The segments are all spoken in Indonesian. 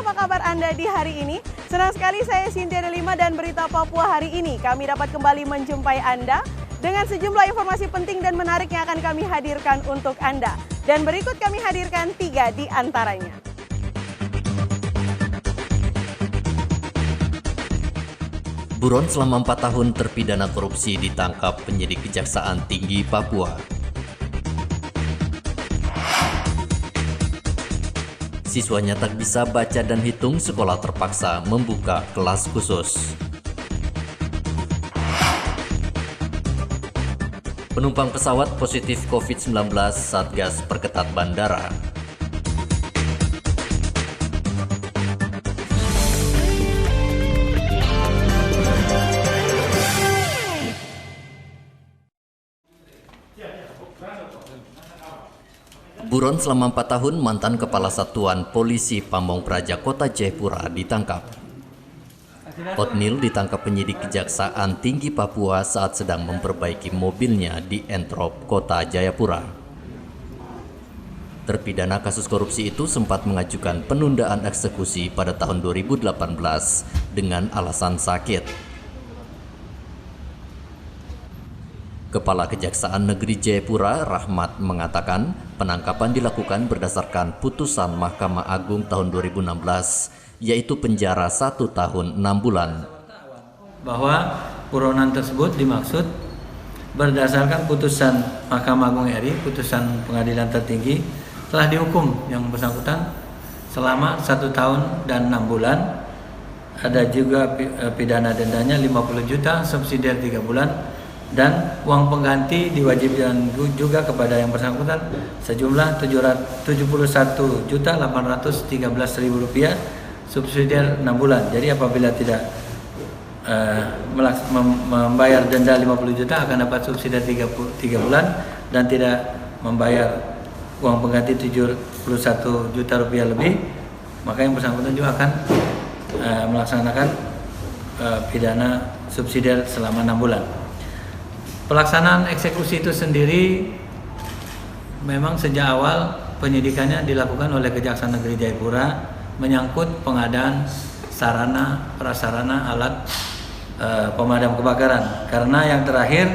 apa kabar Anda di hari ini? Senang sekali saya Cynthia Delima dan Berita Papua hari ini. Kami dapat kembali menjumpai Anda dengan sejumlah informasi penting dan menarik yang akan kami hadirkan untuk Anda. Dan berikut kami hadirkan 3 di antaranya. Buron selama 4 tahun terpidana korupsi ditangkap penyidik Kejaksaan Tinggi Papua. Siswanya tak bisa baca dan hitung, sekolah terpaksa membuka kelas khusus. Penumpang pesawat positif COVID-19, Satgas perketat bandara. Buron selama 4 tahun, mantan Kepala Satuan Polisi Pamong Praja Kota Jayapura ditangkap. Otnil ditangkap penyidik Kejaksaan Tinggi Papua saat sedang memperbaiki mobilnya di Entrop, Kota Jayapura. Terpidana kasus korupsi itu sempat mengajukan penundaan eksekusi pada tahun 2018 dengan alasan sakit. Kepala Kejaksaan Negeri Jayapura, Rahmat, mengatakan penangkapan dilakukan berdasarkan putusan Mahkamah Agung tahun 2016, yaitu penjara 1 tahun 6 bulan. Bahwa buronan tersebut dimaksud berdasarkan putusan Mahkamah Agung RI, putusan pengadilan tertinggi, telah dihukum yang bersangkutan selama 1 tahun dan 6 bulan. Ada juga pidana dendanya 50 juta, subsidiar 3 bulan, dan uang pengganti diwajibkan juga kepada yang bersangkutan sejumlah Rp71.813.000, subsidiar 6 bulan. Jadi apabila tidak membayar denda 50 juta akan dapat subsidiar 3 bulan, dan tidak membayar uang pengganti Rp71 juta lebih, maka yang bersangkutan juga akan melaksanakan pidana subsidiar selama 6 bulan. Pelaksanaan eksekusi itu sendiri memang sejak awal penyidikannya dilakukan oleh Kejaksaan Negeri Jayapura menyangkut pengadaan sarana prasarana alat pemadam kebakaran, karena yang terakhir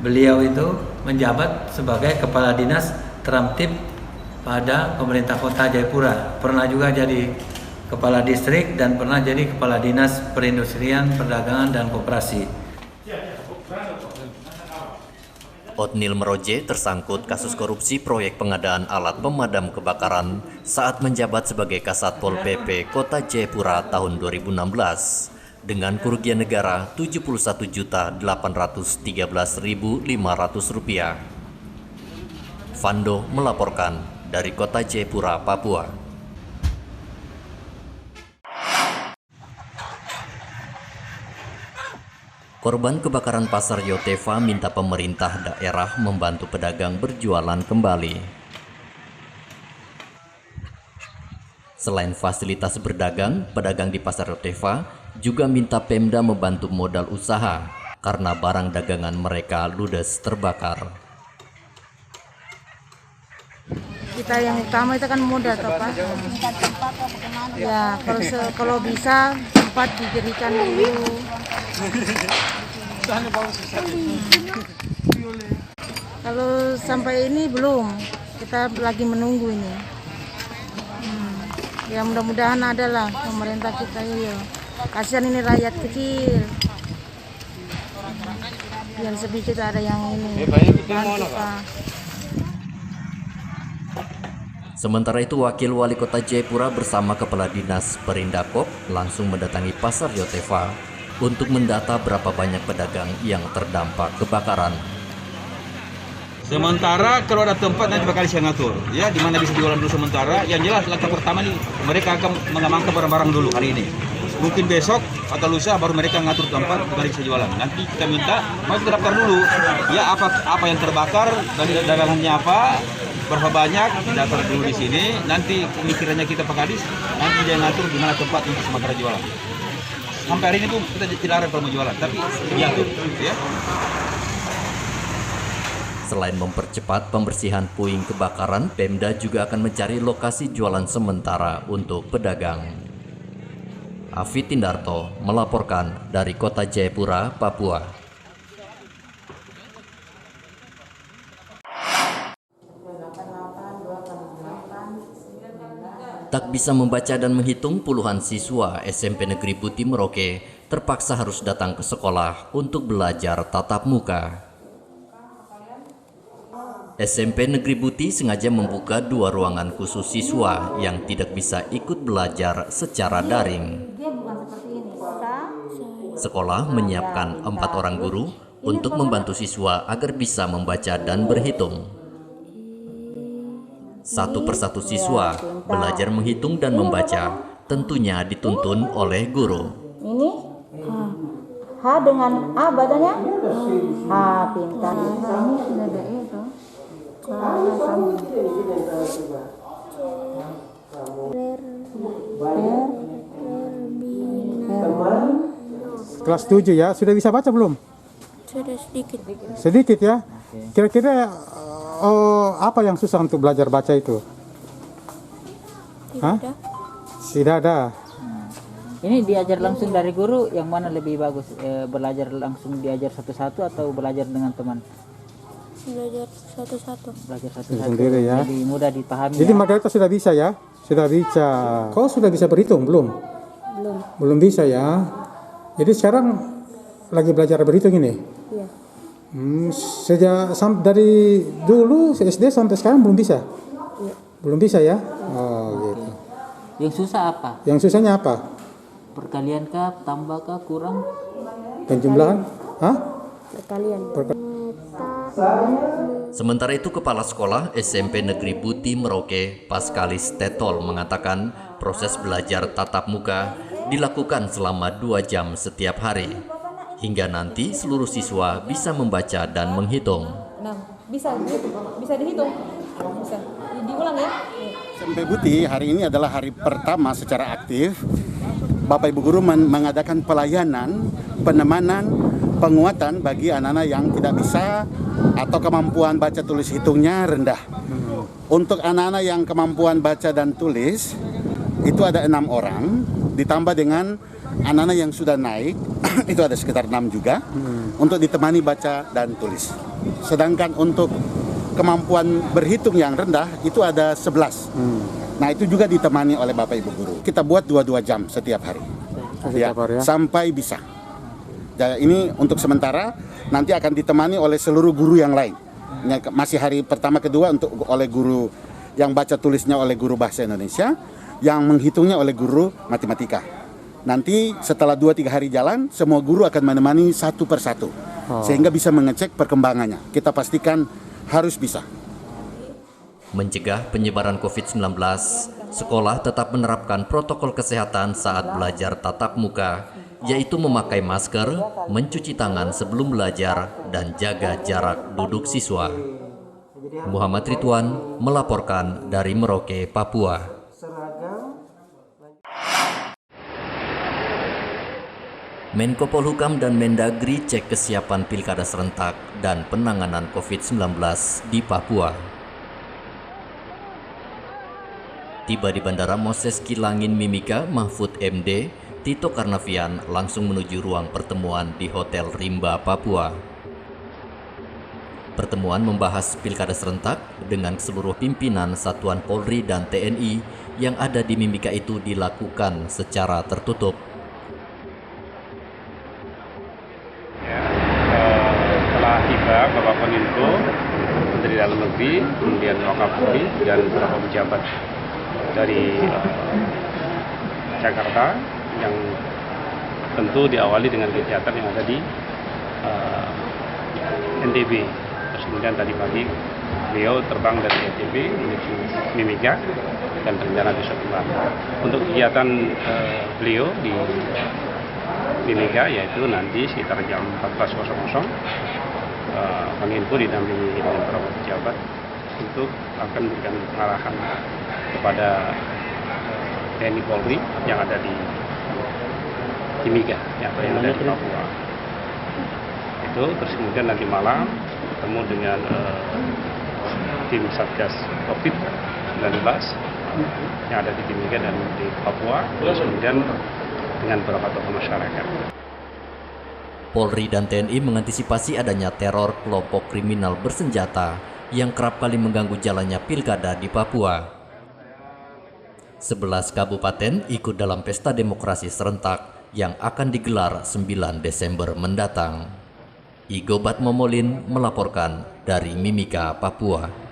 beliau itu menjabat sebagai Kepala Dinas Terhamtib pada pemerintah Kota Jayapura, pernah juga jadi Kepala Distrik dan pernah jadi Kepala Dinas Perindustrian, Perdagangan dan Koperasi. Otnil Meroje tersangkut kasus korupsi proyek pengadaan alat pemadam kebakaran saat menjabat sebagai Kasatpol PP Kota Jayapura tahun 2016 dengan kerugian negara Rp71.813.500. Fando melaporkan dari Kota Jayapura, Papua. Korban kebakaran Pasar Yotefa minta pemerintah daerah membantu pedagang berjualan kembali. Selain fasilitas berdagang, pedagang di Pasar Yotefa juga minta Pemda membantu modal usaha karena barang dagangan mereka ludes terbakar. Kita yang utama itu kan modal, Pak. Ya, kalau bisa tempat didirikan dulu. Kalau sampai ini belum, kita lagi menunggu ini. Ya mudah-mudahan adalah pemerintah kita ya. Kasihan ini rakyat kecil. Yang sedikit ada yang ini. Sementara itu, Wakil Wali Kota Jayapura bersama Kepala Dinas Perindakop langsung mendatangi Pasar Yotefa untuk mendata berapa banyak pedagang yang terdampak kebakaran. Sementara kalau ada tempat nanti bakal saya ngatur, ya di mana bisa jualan dulu sementara. Yang jelas langkah pertama nih mereka akan mengamankan barang-barang dulu hari ini. Mungkin besok atau lusa baru mereka ngatur tempat baru bisa jualan. Nanti kita minta mereka daftar dulu, ya apa yang terbakar, dari dagangannya apa, berapa banyak, daftar dulu di sini. Nanti pemikirannya kita Pak Kadis, nanti dia ngatur di mana tempat untuk sementara jualan. Sampai hari ini tuh kita tidak ada kalau mau jualan, tapi diatur, ya. Selain mempercepat pembersihan puing kebakaran, Pemda juga akan mencari lokasi jualan sementara untuk pedagang. Afi Tindarto melaporkan dari Kota Jayapura, Papua. Tak bisa membaca dan menghitung, puluhan siswa SMP Negeri Buti Merauke terpaksa harus datang ke sekolah untuk belajar tatap muka. SMP Negeri Buti sengaja membuka 2 ruangan khusus siswa yang tidak bisa ikut belajar secara daring. Sekolah menyiapkan 4 orang guru untuk membantu siswa agar bisa membaca dan berhitung. Satu persatu siswa belajar menghitung dan membaca, tentunya dituntun oleh guru. Ini H dengan A bacanya? H, pintar. Ini sudah ada itu. Kelas 7 ya, sudah bisa baca belum? Sudah sedikit. Sedikit ya. Kira-kira apa yang susah untuk belajar baca itu? Hah? Tidak ada. Ini diajar langsung dari guru, yang mana lebih bagus? Belajar langsung diajar satu-satu atau belajar dengan teman? Belajar satu-satu. Belajar satu-satu. Sendiri ya. Lebih mudah dipahami. Jadi Ya? Margareta sudah bisa ya? Sudah bisa. Kau sudah bisa berhitung belum? Belum. Belum bisa ya. Jadi sekarang lagi belajar berhitung ini? Iya. Sejak dari dulu SD sampai sekarang belum bisa? Iya. Belum bisa ya? Oh gitu. Yang susah apa? Yang susahnya apa? Perkalian kah, tambah kah, kurang? Penjumlahan? Hah? Perkalian. Sementara itu, Kepala Sekolah SMP Negeri Buti Merauke, Paskalis Tetol, mengatakan proses belajar tatap muka dilakukan selama 2 jam setiap hari. Hingga nanti seluruh siswa bisa membaca dan menghitung. Bisa dihitung. Bisa. Diulang ya. SMP Buti hari ini adalah hari pertama secara aktif. Bapak Ibu Guru mengadakan pelayanan, penemanan, penguatan bagi anak-anak yang tidak bisa atau kemampuan baca tulis hitungnya rendah. Untuk anak-anak yang kemampuan baca dan tulis itu ada 6 orang, ditambah dengan anak-anak yang sudah naik itu ada sekitar 6 juga untuk ditemani baca dan tulis. Sedangkan untuk kemampuan berhitung yang rendah itu ada 11. Nah itu juga ditemani oleh Bapak Ibu Guru. Kita buat 2 jam setiap hari, ya, sampai bisa. Jadi ini untuk sementara, nanti akan ditemani oleh seluruh guru yang lain. Masih hari pertama kedua untuk oleh guru yang baca tulisnya oleh guru bahasa Indonesia, yang menghitungnya oleh guru matematika. Nanti setelah 2-3 hari jalan, semua guru akan menemani satu persatu, sehingga bisa mengecek perkembangannya. Kita pastikan harus bisa. Mencegah penyebaran COVID-19, sekolah tetap menerapkan protokol kesehatan saat belajar tatap muka, yaitu memakai masker, mencuci tangan sebelum belajar, dan jaga jarak duduk siswa. Muhammad Ridwan melaporkan dari Merauke, Papua. Menko Polhukam dan Mendagri cek kesiapan pilkada serentak dan penanganan COVID-19 di Papua. Tiba di Bandara Moses Kilangin Mimika, Mahfud MD, Tito Karnavian langsung menuju ruang pertemuan di Hotel Rimba, Papua. Pertemuan membahas pilkada serentak dengan seluruh pimpinan Satuan Polri dan TNI yang ada di Mimika itu dilakukan secara tertutup. Setelah tiba Bapak Koninfo, Menteri Dalam Negeri, kemudian Wakapolri dan beberapa pejabat dari Jakarta yang tentu diawali dengan kegiatan yang ada di NTB. Terus kemudian tadi pagi beliau terbang dari NTB menuju Mimika dan rencana besok kembali. Untuk kegiatan beliau di Mimika yaitu nanti sekitar jam 14.00 Koninfo didampingi dengan beberapa pejabat untuk akan memberikan arahan kepada TNI Polri yang ada di Mimika atau yang ada di Papua. Itu terus kemudian nanti malam ketemu dengan tim Satgas COVID-19 yang ada di Mimika dan di Papua. Terus kemudian dengan beberapa tokoh masyarakat. Polri dan TNI mengantisipasi adanya teror kelompok kriminal bersenjata yang kerap kali mengganggu jalannya pilkada di Papua. 11 kabupaten ikut dalam pesta demokrasi serentak yang akan digelar 9 Desember mendatang. Igo Batmomolin melaporkan dari Mimika, Papua.